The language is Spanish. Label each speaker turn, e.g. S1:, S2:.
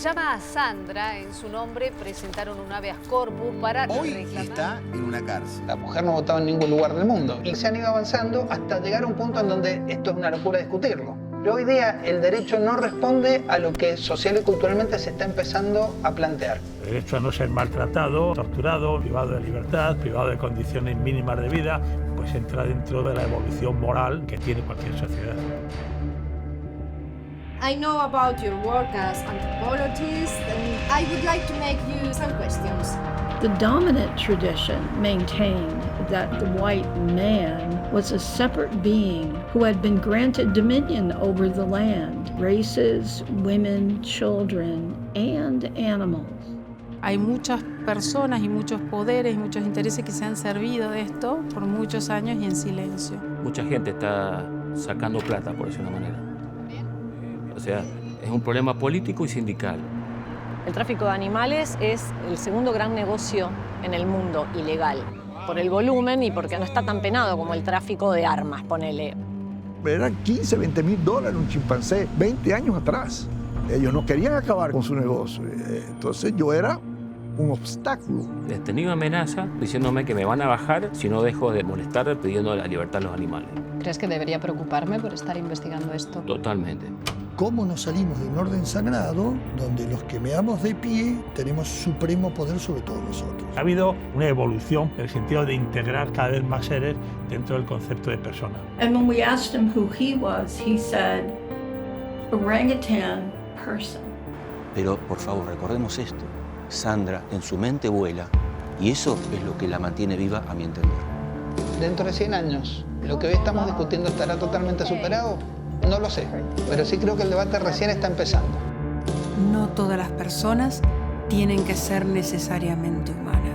S1: llama Sandra. En su nombre presentaron un habeas corpus para
S2: Hoy
S1: reclamar.
S2: está en una cárcel.
S3: La mujer no votaba en ningún lugar del mundo. Y se han ido avanzando hasta llegar a un punto en donde esto es una locura discutirlo. Pero hoy día el derecho no responde a lo que social y culturalmente se está empezando a plantear.
S4: El derecho a no ser maltratado, torturado, privado de libertad, privado de condiciones mínimas de vida, pues entra dentro de la evolución moral que tiene cualquier sociedad.
S5: I know about your work as anthropologist, and I would like to make you some questions.
S6: The dominant tradition maintained that the white man was a separate being who had been granted dominion over the land, races, women, children, and animals.
S7: Hay muchas personas y muchos poderes y muchos intereses que se han servido de esto por muchos años y en silencio.
S8: Mucha gente está sacando plata, por decirlo de una manera. O sea, es un problema político y sindical.
S9: El tráfico de animales es el segundo gran negocio en el mundo ilegal, por el volumen y porque no está tan penado como el tráfico de armas, ponele.
S10: Eran 15, 20 mil dólares un chimpancé 20 años atrás. Ellos no querían acabar con su negocio. Entonces yo era un obstáculo.
S8: He tenido amenazas diciéndome que me van a bajar si no dejo de molestar pidiendo la libertad a los animales.
S9: ¿Crees que debería preocuparme por estar investigando esto?
S8: Totalmente.
S11: ¿Cómo nos salimos de un orden sagrado donde los que meamos de pie tenemos supremo poder sobre todos los otros?
S4: Ha habido una evolución en el sentido de integrar cada vez más seres dentro del concepto de persona.
S6: And when we asked him who he was, he said, orangutan person.
S12: Pero, por favor, recordemos esto. Sandra en su mente vuela y eso es lo que la mantiene viva, a mi entender.
S3: Dentro de 100 años, ¿lo que hoy estamos discutiendo estará totalmente superado? No lo sé, pero sí creo que el debate recién está empezando.
S7: No todas las personas tienen que ser necesariamente humanas.